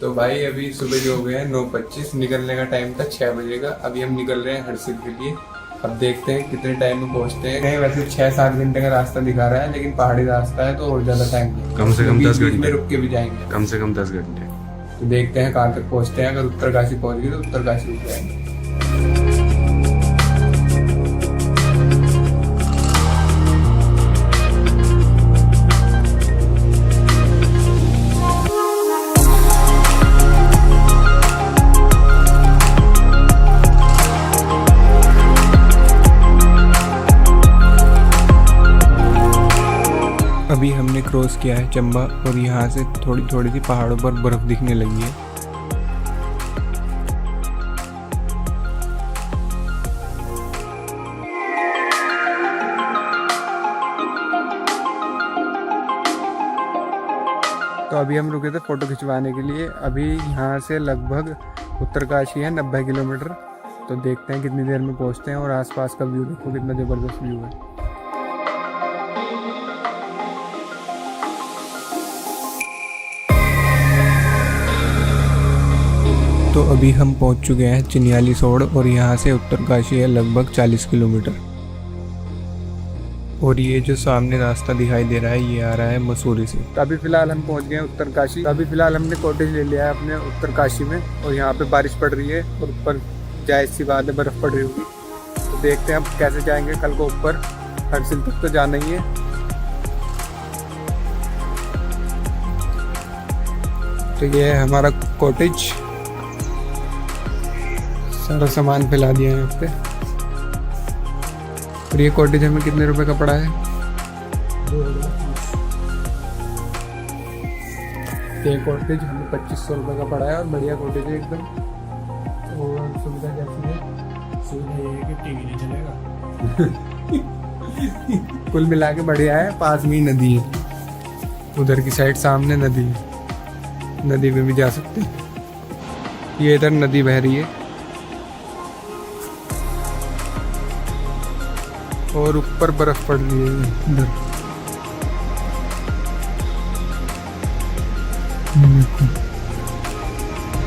तो भाई अभी सुबह जो हो गए हैं 9:25, निकलने का टाइम था 6 बजे का। अभी हम निकल रहे हैं हरसिल के लिए। अब देखते हैं कितने टाइम में पहुंचते हैं। कहीं वैसे 6-7 घंटे का रास्ता दिखा रहा है, लेकिन पहाड़ी रास्ता है तो और ज्यादा टाइम लगेगा। कम से कम 10 बीच में घंटे रुक के भी जाएंगे। कम से कम 10 घंटे। तो देखते हैं कहाँ तक पहुंचते हैं। अगर उत्तरकाशी पहुंच गए तो उत्तरकाशी रुक जाएंगे। अभी हमने क्रॉस किया है चंबा और यहाँ से थोड़ी थोड़ी सी पहाड़ों पर बर्फ दिखने लगी है। तो अभी हम रुके थे फोटो खिंचवाने के लिए। अभी यहाँ से लगभग उत्तरकाशी है 90 किलोमीटर। तो देखते हैं कितनी देर में पहुँचते हैं। और आसपास का व्यू देखो कितना ज़बरदस्त व्यू है। तो अभी हम पहुंच चुके हैं चिन्याली सोड़ और यहाँ से उत्तरकाशी है लगभग 40 किलोमीटर। और ये जो सामने रास्ता दिखाई दे रहा है ये आ रहा है मसूरी से। तो अभी फिलहाल हम पहुंच गए हैं उत्तरकाशी। तो अभी फिलहाल हमने कॉटेज ले लिया है अपने उत्तरकाशी में। और यहाँ पे बारिश पड़ रही है और ऊपर जायज़ सी बात है बर्फ़ पड़ रही होगी। तो देखते हैं अब कैसे जाएंगे कल को ऊपर। हरसिल तक तो जाना ही है। तो ये है हमारा कॉटेज। सारा सामान फैला दिया है यहाँ पे। और ये कॉटेज हमें कितने रुपए का पड़ा है? ये कॉटेज हमें 2500 रुपये का पड़ा है। और बढ़िया कॉटेज है एकदम। और सुविधा कैसी है? सुविधा ये है कि टीवी नहीं चलेगा। कुल मिला के बढ़िया है। पास में ही नदी है, उधर की साइड सामने नदी है। नदी में भी जा सकते हैं। ये इधर नदी बह रही है और ऊपर बर्फ पड़ रही है इधर।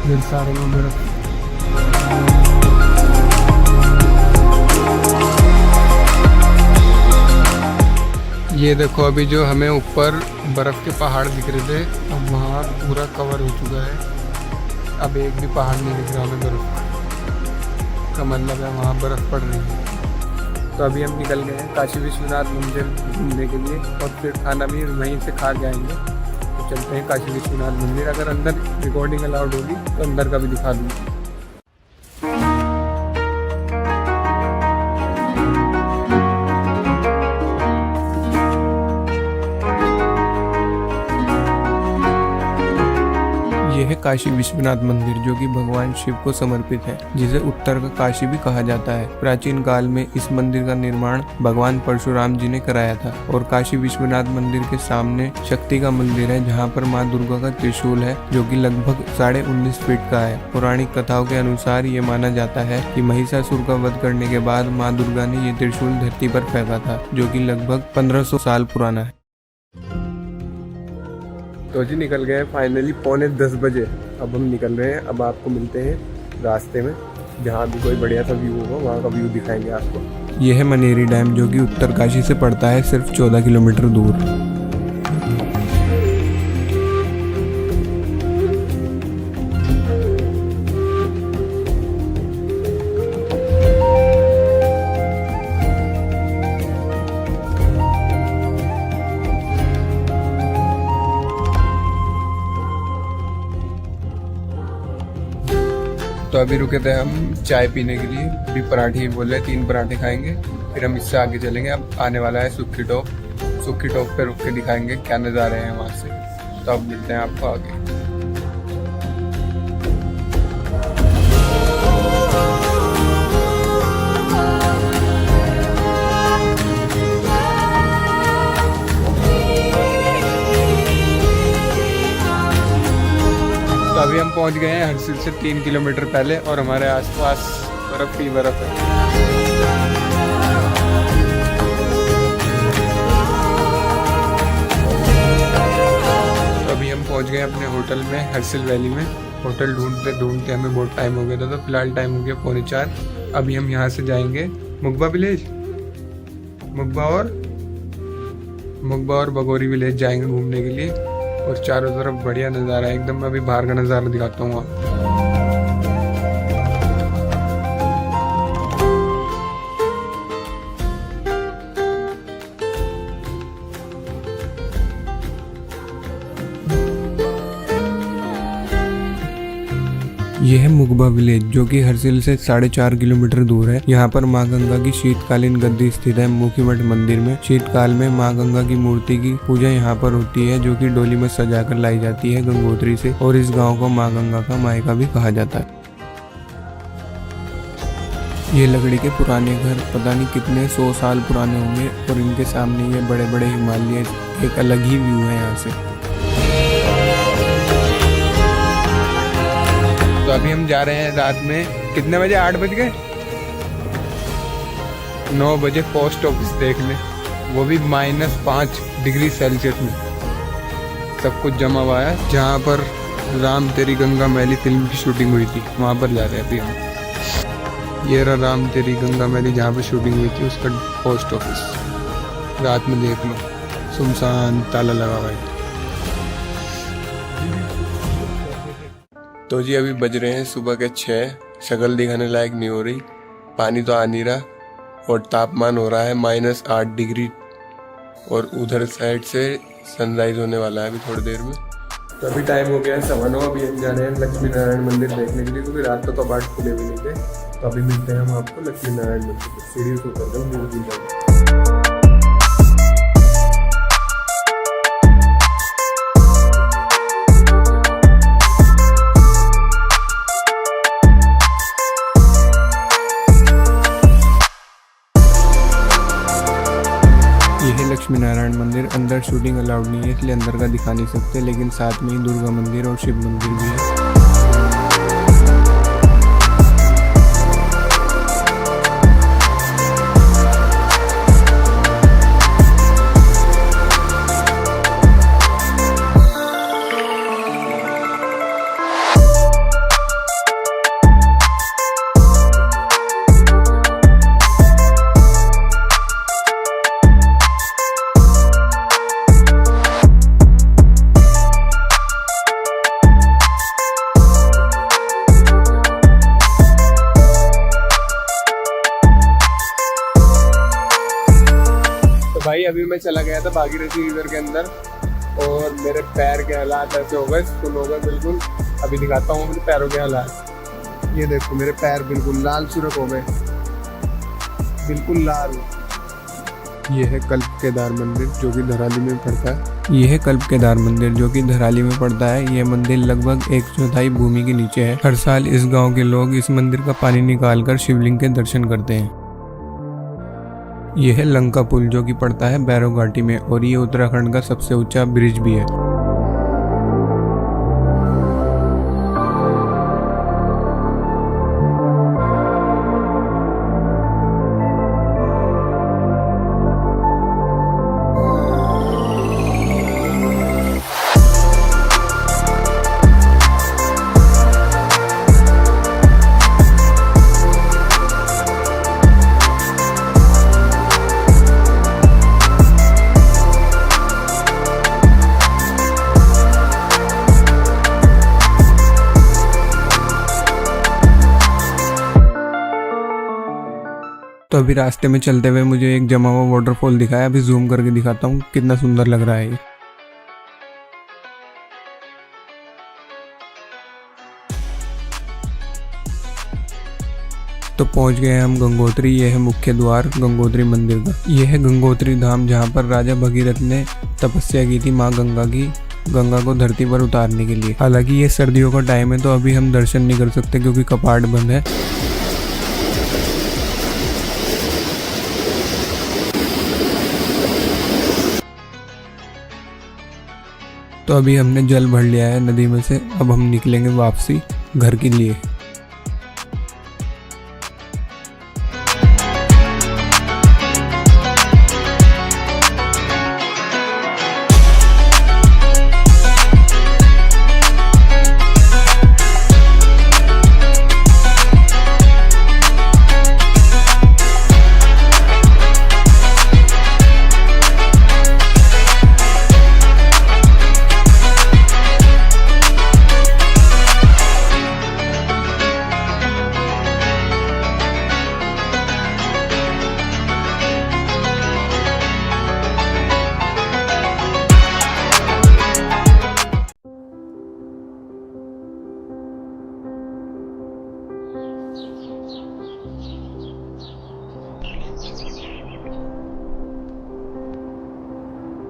इधर सारे में बर्फ। ये देखो अभी जो हमें ऊपर बर्फ के पहाड़ दिख रहे थे, अब वहाँ पूरा कवर हो चुका है। अब एक भी पहाड़ नहीं दिख रहा हमें बर्फ का। मतलब है वहाँ बर्फ पड़ रही है। तो अभी हम निकल गए हैं काशी विश्वनाथ मंदिर घूमने के लिए। और फिर खाना भी वहीं से खा के आएंगे। तो चलते हैं काशी विश्वनाथ मंदिर। अगर अंदर रिकॉर्डिंग अलाउड होगी तो अंदर का भी दिखा दूँगी। यह है काशी विश्वनाथ मंदिर, जो कि भगवान शिव को समर्पित है, जिसे उत्तर का काशी भी कहा जाता है। प्राचीन काल में इस मंदिर का निर्माण भगवान परशुराम जी ने कराया था। और काशी विश्वनाथ मंदिर के सामने शक्ति का मंदिर है, जहाँ पर माँ दुर्गा का त्रिशूल है, जो कि लगभग 19.5 फीट का है। पौराणिक कथाओं के अनुसार ये माना जाता है कि महिषासुर का वध करने के बाद माँ दुर्गा ने ये त्रिशूल धरती पर फेंका था, जो कि लगभग 1500 साल पुराना है। तो जी निकल गए फाइनली 9:45 बजे। अब हम निकल रहे हैं। अब आपको मिलते हैं रास्ते में, जहाँ भी कोई बढ़िया सा व्यू होगा वहाँ का व्यू दिखाएंगे आपको। यह है मनेरी डैम, जो कि उत्तरकाशी से पड़ता है सिर्फ 14 किलोमीटर दूर। तो अभी रुके थे हम चाय पीने के लिए। अभी पराठे बोले 3 पराठे खाएंगे, फिर हम इससे आगे चलेंगे। अब आने वाला है सुक्की टॉप। सुक्की टॉप पे रुक के दिखाएंगे क्या नज़ारे हैं वहाँ से। तो अब मिलते हैं आपको आगे। तो अभी हम पहुंच गए हैं हरसिल से 3 किलोमीटर पहले। और हमारे आसपास बर्फ ही बर्फ है। तो अभी हम पहुंच गए अपने होटल में हरसिल वैली में। होटल ढूंढते ढूंढते हमें बहुत टाइम हो गया था, तो फिलहाल टाइम हो गया 3:45। अभी हम यहाँ से जाएंगे मुगबा विलेज, मुगबा और बगोरी विलेज जाएंगे घूमने के लिए। और चारों तरफ बढ़िया नज़ारा है एकदम। मैं अभी बाहर का नज़ारा दिखाता हूँ आपको। यह है मुगबा विलेज, जो कि हरसिल से 4.5 किलोमीटर दूर है। यहाँ पर माँ गंगा की शीतकालीन गद्दी स्थित है। मुखीमठ मंदिर में शीतकाल में माँ गंगा की मूर्ति की पूजा यहाँ पर होती है, जो कि डोली में सजाकर लाई जाती है गंगोत्री से। और इस गांव को माँ गंगा का मायका भी कहा जाता है। ये लकड़ी के पुराने घर पता नहीं कितने 100 साल पुराने होंगे। और इनके सामने ये बड़े बड़े हिमालय, एक अलग ही व्यू है यहाँ से। तो अभी हम जा रहे हैं रात में, कितने बजे, 8 बज गए, 9 बजे पोस्ट ऑफिस देखने, वो भी -5 डिग्री सेल्सियस में सब कुछ जमा हुआ है। जहाँ पर राम तेरी गंगा मैली फिल्म की शूटिंग हुई थी, वहाँ पर जा रहे हैं अभी हम। ये रहा राम तेरी गंगा मैली, जहाँ पर शूटिंग हुई थी, उसका पोस्ट ऑफिस। रात में देख लो, सुनसान, ताला लगा हुआ है। तो जी अभी बज रहे हैं सुबह के 6। शक्ल दिखाने लायक नहीं हो रही, पानी तो आ नहीं रहा, और तापमान हो रहा है -8 डिग्री। और उधर साइड से सनराइज होने वाला है अभी थोड़ी देर में। तो अभी टाइम हो गया है 9:15। अभी हम जा रहे हैं लक्ष्मी नारायण मंदिर देखने के लिए, क्योंकि रात को तो कपाट खुले भी नहीं थे। तो अभी मिलते हैं हम आपको लक्ष्मी नारायण मंदिर, सीढ़ी से उतर कर। लक्ष्मी नारायण मंदिर अंदर शूटिंग अलाउड नहीं है, इसलिए अंदर का दिखा नहीं सकते, लेकिन साथ में ही दुर्गा मंदिर और शिव मंदिर भी है। भाई अभी मैं चला गया था भागीरथी रिवर के अंदर, और मेरे पैर के हालात ऐसे हो गए, सुन हो गए बिल्कुल। अभी दिखाता हूँ मेरे पैरों के हालात। ये देखो मेरे पैर बिल्कुल लाल सुरख हो गए, बिल्कुल लाल। ये है कल्प केदार मंदिर, जो कि धराली में पड़ता है। ये है कल्प केदार मंदिर, जो कि धराली में पड़ता है। यह मंदिर लगभग 1/4 भूमि के नीचे है। हर साल इस गांव के लोग इस मंदिर का पानी निकालकर शिवलिंग के दर्शन करते हैं। यह है लंका पुल, जो कि पड़ता है भैरव घाटी में, और ये उत्तराखंड का सबसे ऊंचा ब्रिज भी है। तो अभी रास्ते में चलते हुए मुझे एक जमा हुआ वाटरफॉल दिखाया। अभी जूम करके दिखाता हूँ कितना सुंदर लग रहा है ये। तो पहुंच गए हम गंगोत्री। ये है मुख्य द्वार गंगोत्री मंदिर का। यह है गंगोत्री धाम, जहां पर राजा भगीरथ ने तपस्या की थी माँ गंगा को धरती पर उतारने के लिए। हालांकि ये सर्दियों का टाइम है, तो अभी हम दर्शन नहीं कर सकते क्योंकि कपाट बंद है। तो अभी हमने जल भर लिया है नदी में से। अब हम निकलेंगे वापसी घर के लिए।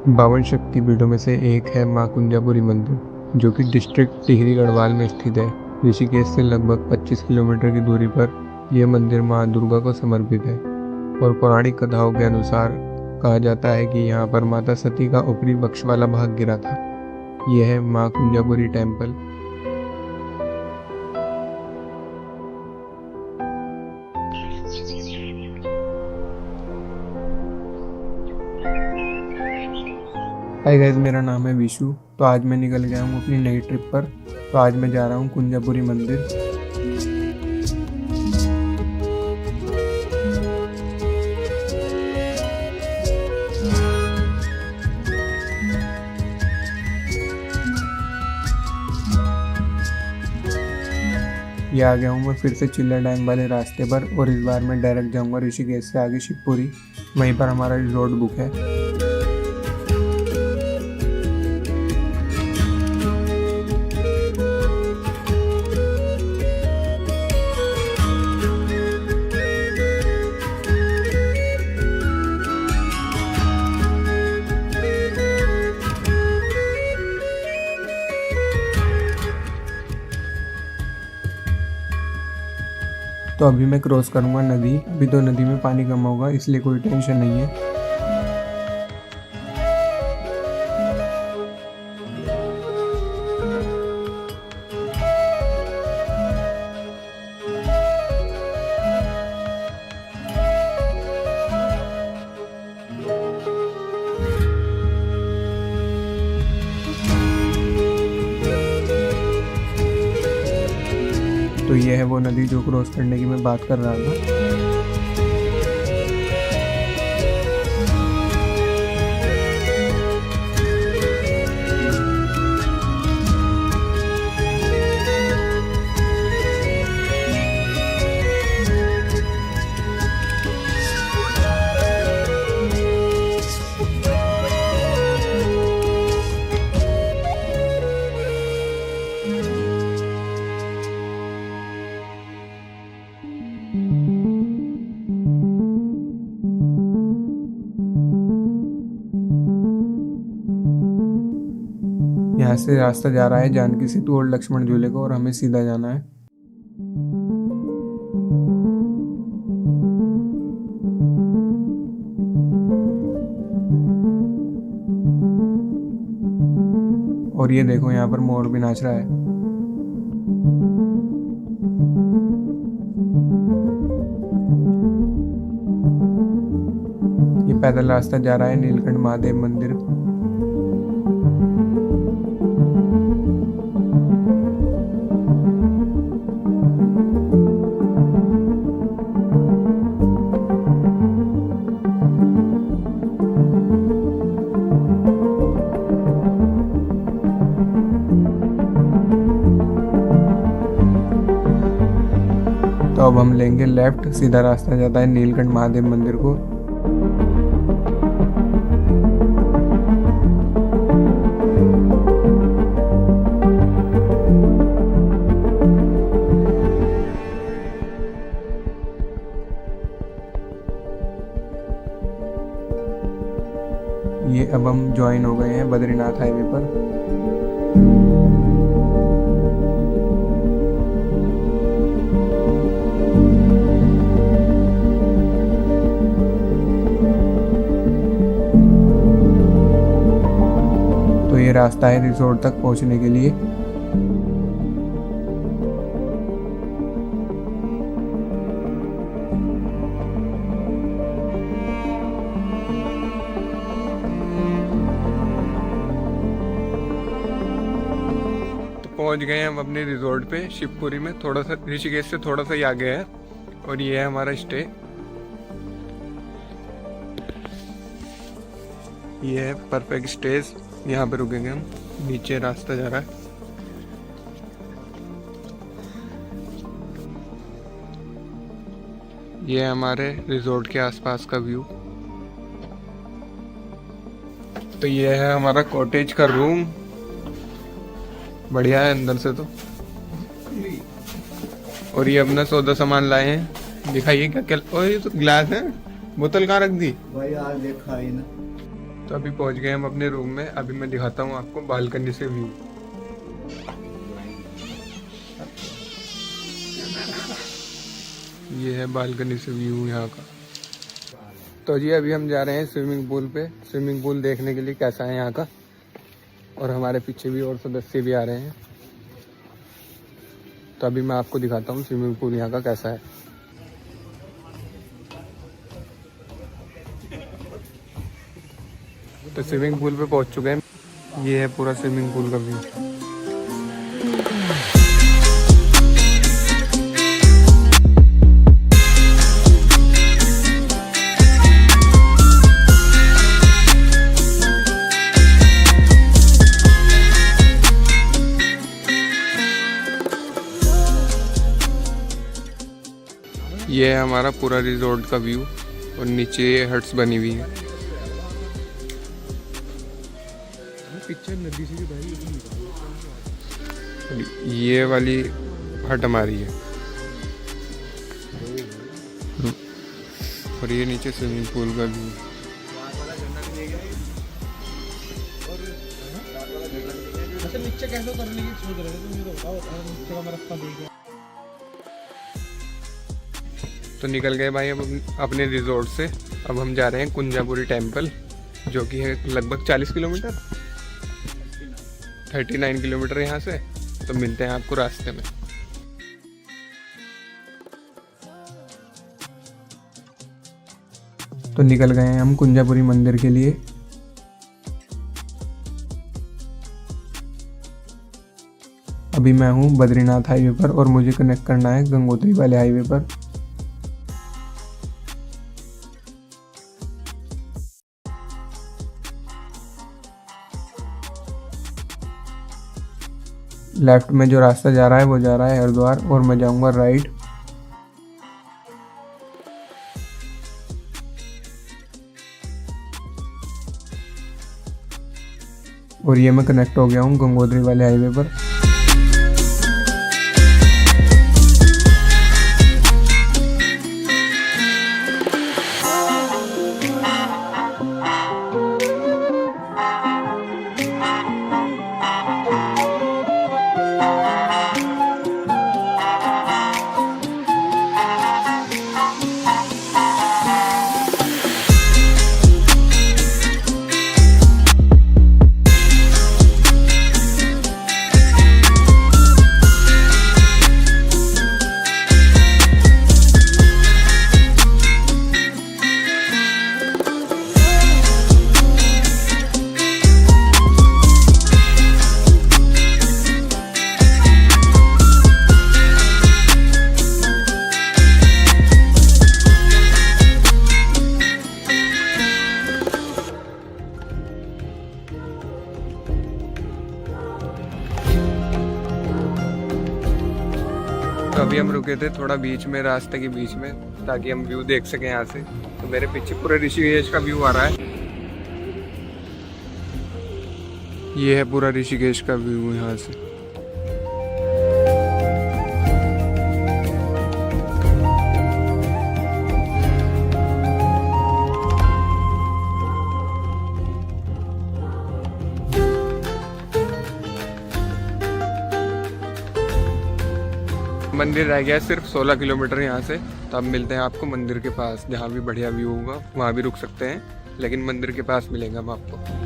52 शक्तिपीठों में से एक है माँ कुंजापुरी मंदिर, जो कि डिस्ट्रिक्ट टिहरी गढ़वाल में स्थित है। ऋषिकेश से लगभग 25 किलोमीटर की दूरी पर यह मंदिर माँ दुर्गा को समर्पित है और पौराणिक कथाओं के अनुसार कहा जाता है कि यहाँ पर माता सती का ऊपरी पक्ष वाला भाग गिरा था। यह है माँ कुंजापुरी टेम्पल। हाय गाइस, मेरा नाम है विशु। तो आज मैं निकल गया हूँ अपनी नई ट्रिप पर। तो आज मैं जा रहा हूँ कुंजापुरी मंदिर। ये आ गया हूँ मैं फिर से चिल्ला डैम वाले रास्ते पर, और इस बार मैं डायरेक्ट जाऊँगा ऋषिकेश से आगे शिवपुरी। वहीं पर हमारा रिजॉर्ट बुक है। तो अभी मैं क्रॉस करूँगा नदी। अभी तो नदी में पानी कम होगा, इसलिए कोई टेंशन नहीं है। तो ये है वो नदी जो क्रॉस करने की मैं बात कर रहा था। यहाँ से रास्ता जा रहा है जानकी सेतु और लक्ष्मण झूले को, और हमें सीधा जाना है। और ये देखो, यहाँ पर मोर भी नाच रहा है। ये पैदल रास्ता जा रहा है नीलकंठ महादेव मंदिर। तो अब हम लेंगे लेफ्ट। सीधा रास्ता जाता है नीलकंठ महादेव मंदिर को। ये अब हम ज्वाइन हो गए हैं बद्रीनाथ हाईवे पर। तो ये रास्ता है रिजॉर्ट तक पहुंचने के लिए। पहुंच गए हम अपने रिजॉर्ट पे शिवपुरी में। थोड़ा सा ऋषिकेश से थोड़ा सा ही आगे है, और ये है हमारा स्टे। ये है परफेक्ट स्टेज, यहाँ पे रुकेंगे हम। नीचे रास्ता जा रहा है। ये है हमारे रिजॉर्ट के आसपास का व्यू। तो ये है हमारा कॉटेज का रूम। बढ़िया है अंदर से तो। और ये अपना सौदा सामान लाए हैं। दिखाइए क्या क्या। और ये तो गिलास है, बोतल कहाँ रख दी भाई आज देखा ही ना। तो अभी पहुंच गए हम अपने रूम में। अभी मैं दिखाता हूँ आपको बालकनी से व्यू। ये है बालकनी से व्यू यहाँ का। तो जी अभी हम जा रहे हैं स्विमिंग पूल पे, स्विमिंग पूल देखने के लिए कैसा है यहाँ का। और हमारे पीछे भी और सदस्य भी आ रहे हैं। तो अभी मैं आपको दिखाता हूँ स्विमिंग पूल यहाँ का कैसा है। तो स्विमिंग पूल पे पहुँच चुके हैं। ये है पूरा स्विमिंग पूल का व्यू। ये है हमारा पूरा रिजॉर्ट का व्यू और नीचे ये हट्स बनी हुई है। पिक्चर नदी से भी भाई ये वाली हट हमारी है और ये नीचे स्विमिंग पूल का व्यू। नीचे कैसे करने की सोच रहे थे तुम, ये तो बताओ। नीचे का रास्ता देख। तो निकल गए भाई अब अपने रिजॉर्ट से। अब हम जा रहे हैं कुंजापुरी टेम्पल, जो कि है लगभग 40 किलोमीटर, 39 किलोमीटर यहाँ से। तो मिलते हैं आपको रास्ते में। तो निकल गए हैं हम कुंजापुरी मंदिर के लिए। अभी मैं हूँ बद्रीनाथ हाईवे पर और मुझे कनेक्ट करना है गंगोत्री वाले हाईवे पर। लेफ्ट में जो रास्ता जा रहा है वो जा रहा है हरिद्वार और मैं जाऊंगा राइट। और ये मैं कनेक्ट हो गया हूँ गंगोत्री वाले हाईवे पर। तो अभी हम रुके थे थोड़ा बीच में, रास्ते के बीच में, ताकि हम व्यू देख सकें यहाँ से। तो मेरे पीछे पूरे ऋषिकेश का व्यू आ रहा है। ये है पूरा ऋषिकेश का व्यू यहाँ से। मंदिर रह गया सिर्फ 16 किलोमीटर यहाँ से। तो अब मिलते हैं आपको मंदिर के पास, जहाँ भी बढ़िया व्यू होगा वहाँ भी रुक सकते हैं, लेकिन मंदिर के पास मिलेंगे हम आपको।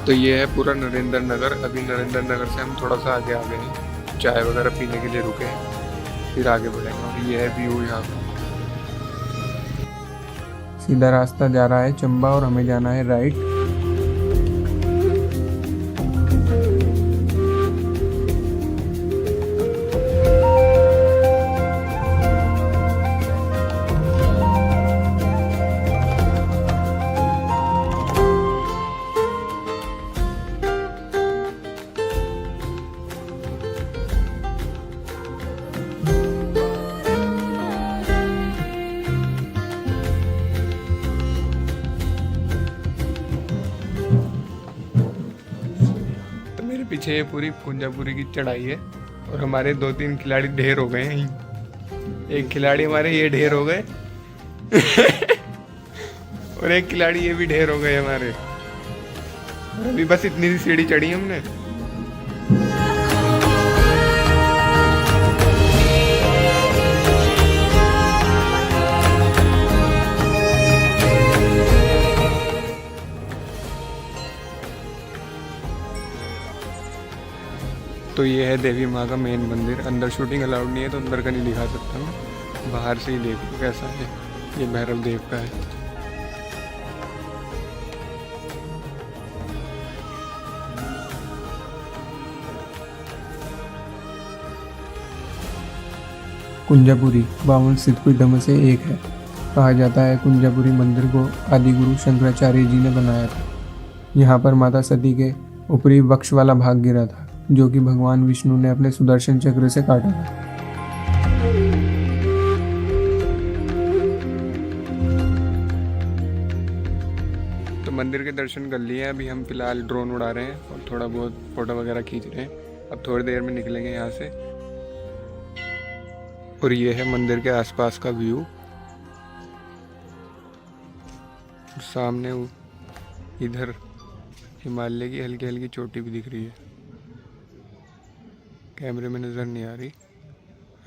तो ये है पूरा नरेंद्र नगर। अभी नरेंद्र नगर से हम थोड़ा सा आगे आ गए हैं, चाय वगैरह पीने के लिए रुके हैं, फिर आगे बढ़ेंगे। और ये है व्यू यहाँ का। सीधा रास्ता जा रहा है चंबा और हमें जाना है राइट। पीछे ये पूरी कुंजापुरी की चढ़ाई है और हमारे 2-3 खिलाड़ी ढेर हो गए हैं। एक खिलाड़ी हमारे ये ढेर हो गए और एक खिलाड़ी ये भी ढेर हो गए हमारे। अभी बस इतनी सी सीढ़ी चढ़ी हमने। तो ये है देवी माँ का मेन मंदिर। अंदर शूटिंग अलाउड नहीं है तो अंदर का नहीं दिखा सकता मैं, बाहर से ही देख लो कैसा है। ये भैरव देव का है। कुंजापुरी 52 सिद्धपीठों से एक है। कहा जाता है कुंजापुरी मंदिर को आदि गुरु शंकराचार्य जी ने बनाया था। यहाँ पर माता सती के ऊपरी वक्ष वाला भाग गिरा था, जो कि भगवान विष्णु ने अपने सुदर्शन चक्र से काटा था। तो मंदिर के दर्शन कर लिए। अभी हम फिलहाल ड्रोन उड़ा रहे हैं और थोड़ा बहुत फोटो वगैरह खींच रहे हैं। अब थोड़ी देर में निकलेंगे यहाँ से। और ये है मंदिर के आसपास का व्यू। सामने इधर हिमालय की हल्की हल्की चोटी भी दिख रही है, कैमरे में नज़र नहीं आ रही,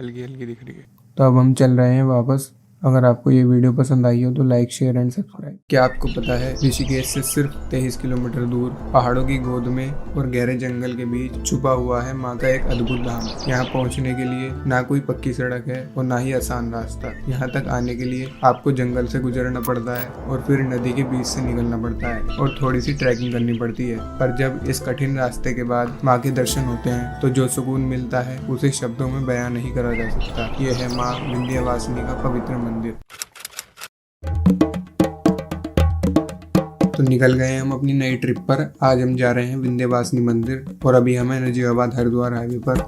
हल्की हल्की दिख रही है। तो अब हम चल रहे हैं वापस। अगर आपको ये वीडियो पसंद आई हो तो लाइक, शेयर एंड सब्सक्राइब। क्या आपको पता है ऋषिकेश से सिर्फ 23 किलोमीटर दूर पहाड़ों की गोद में और गहरे जंगल के बीच छुपा हुआ है माँ का एक अद्भुत धाम। यहाँ पहुँचने के लिए ना कोई पक्की सड़क है और ना ही आसान रास्ता। यहाँ तक आने के लिए आपको जंगल से गुजरना पड़ता है और फिर नदी के बीच से निकलना पड़ता है और थोड़ी सी ट्रैकिंग करनी पड़ती है। पर जब इस कठिन रास्ते के बाद माँ के दर्शन होते हैं तो जो सुकून मिलता है उसे शब्दों में बयां नहीं करा जा सकता। ये है माँ विंध्यवासिनी का पवित्र मंदिर। तो निकल गए हम अपनी नई ट्रिप पर। आज हम जा रहे हैं विंध्यवासिनी मंदिर और अभी हमें नजीबाबाद हरिद्वार हाईवे पर।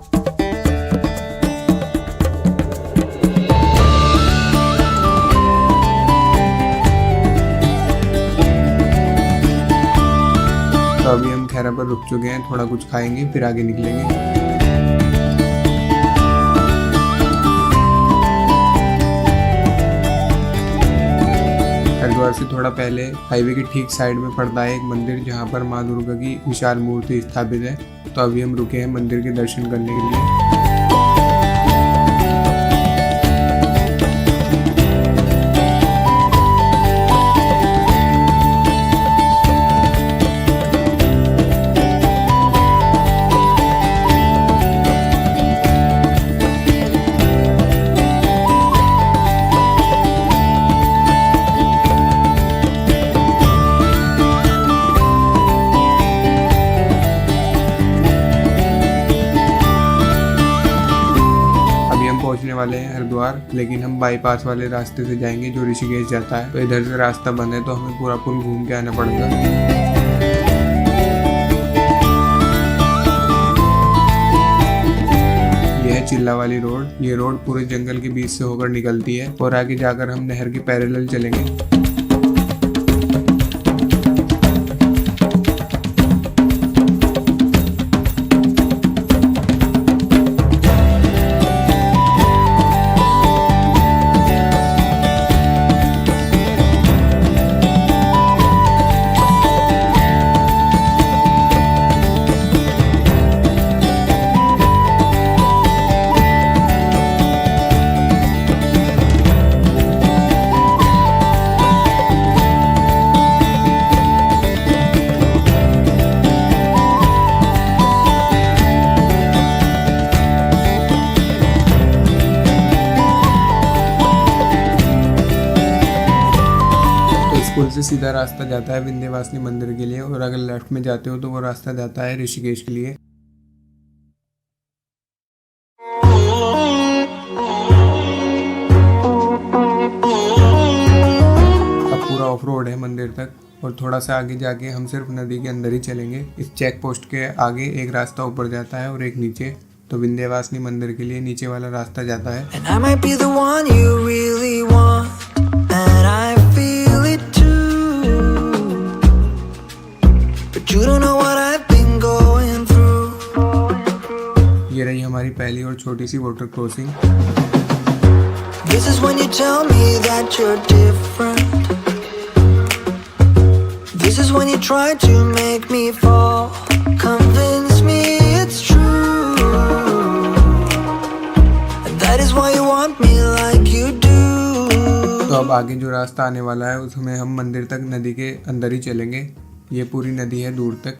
तो अभी हम खैरा पर रुक चुके हैं, थोड़ा कुछ खाएंगे फिर आगे निकलेंगे। हरिद्वार से थोड़ा पहले हाईवे के ठीक साइड में पड़ता है एक मंदिर, जहाँ पर माँ दुर्गा की विशाल मूर्ति स्थापित है। तो अभी हम रुके हैं मंदिर के दर्शन करने के लिए। पहुंचने वाले हैं हरिद्वार, लेकिन हम बाईपास वाले रास्ते से जाएंगे जो ऋषिकेश जाता है। तो इधर से रास्ता बंद है तो हमें पूरा पुल घूम के आना पड़ेगा। यह है चिल्ला वाली रोड। ये रोड पूरे जंगल के बीच से होकर निकलती है और आगे जाकर हम नहर के पैरेलल चलेंगे। पुल से सीधा रास्ता जाता है विंध्यवासिनी मंदिर के लिए और अगर लेफ्ट में जाते हो तो वो रास्ता जाता है ऋषिकेश के लिए। अब पूरा ऑफ रोड है मंदिर तक और थोड़ा सा आगे जाके हम सिर्फ नदी के अंदर ही चलेंगे। इस चेक पोस्ट के आगे एक रास्ता ऊपर जाता है और एक नीचे। तो विंध्यवासिनी मंदिर के लिए नीचे वाला रास्ता जाता है। You don't know what I've been going through. ये रही हमारी पहली और छोटी सी water crossing. This is when you tell me that you're different. This is when you try to make me fall. Convince me it's true. And that is why you want me like you do. तो अब आगे जो रास्ता आने वाला है उसमें हम मंदिर तक नदी के अंदर ही चलेंगे। ये पूरी नदी है दूर तक।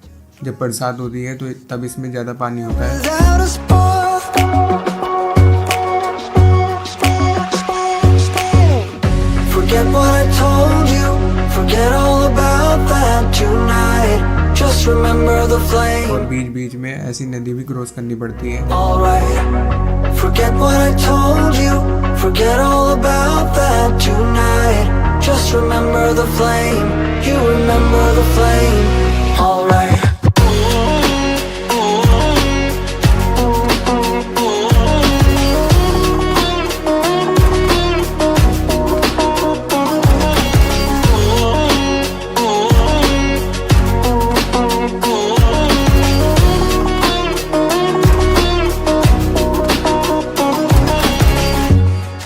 जब बरसात होती है तो तब इसमें ज़्यादा पानी होता है। Without a spark. Forget what I told you. Forget all about that tonight. Just remember the flame. और बीच बीच में ऐसी नदी भी क्रॉस करनी पड़ती है। Alright. Forget what I told you. Forget all about that tonight. Just remember the flame. You remember the flame. Alright.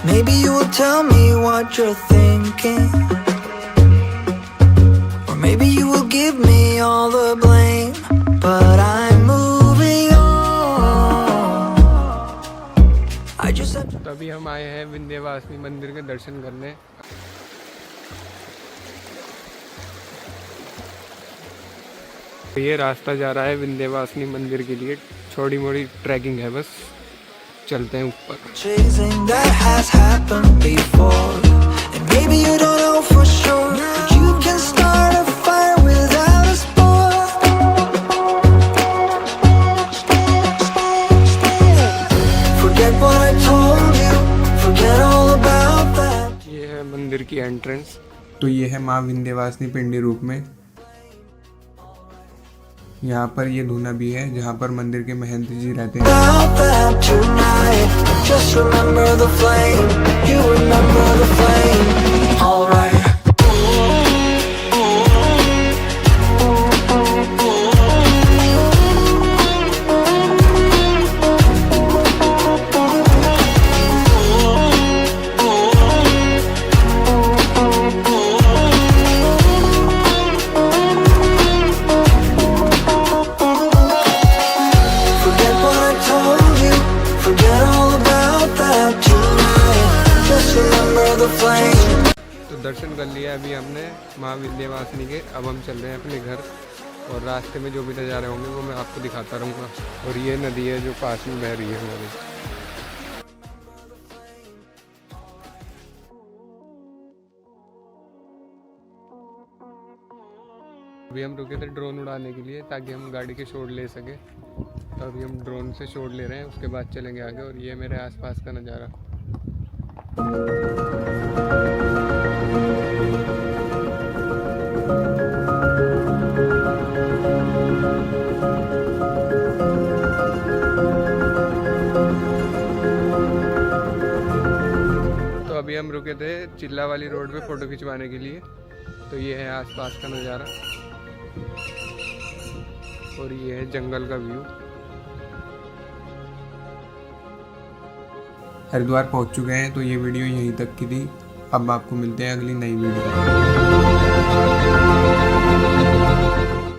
Maybe you will tell me what you're thinking, or maybe you will give me all the blame, but I'm moving on. I just have to. तो अभी हम आए हैं विंध्यवासिनी मंदिर के दर्शन करने। ये रास्ता जा रहा है विंध्यवासिनी मंदिर के लिए। छोटी मोटी ट्रैकिंग है, बस चलते हैं ऊपर। Chasing that has happened before, and maybe you don't know for sure, but you can start a fire without a spark. Forget what I told you, forget all about that. ये है मंदिर की entrance. तो ये है माँ विंध्यवासिनी पिंडी रूप में। यहाँ पर ये धूना भी है जहाँ पर मंदिर के महंत जी रहते हैं। About that tonight, just remember the flame, you remember the flame, alright. Forget what I told you, forget all about that tonight, just remember the flame. तो दर्शन कर लिया अभी हमने माँ विंध्यवासिनी के। अब हम चल रहे हैं अपने घर, और रास्ते में जो भी नज़ारे होंगे वो मैं आपको दिखाता रहूँगा। और ये नदी है जो पास में बह रही है हमारी। अभी हम रुके थे ड्रोन उड़ाने के लिए ताकि हम गाड़ी के शॉट ले सके। तो अभी हम ड्रोन से शॉट ले रहे हैं, उसके बाद चलेंगे आगे। और ये मेरे आसपास का नज़ारा। तो अभी हम रुके थे चिल्ला वाली रोड पे फ़ोटो खिंचवाने के लिए। तो ये है आसपास का नज़ारा, और ये है जंगल का व्यू। हरिद्वार पहुंच चुके हैं, तो ये वीडियो यहीं तक की थी। अब आपको मिलते हैं अगली नई वीडियो में।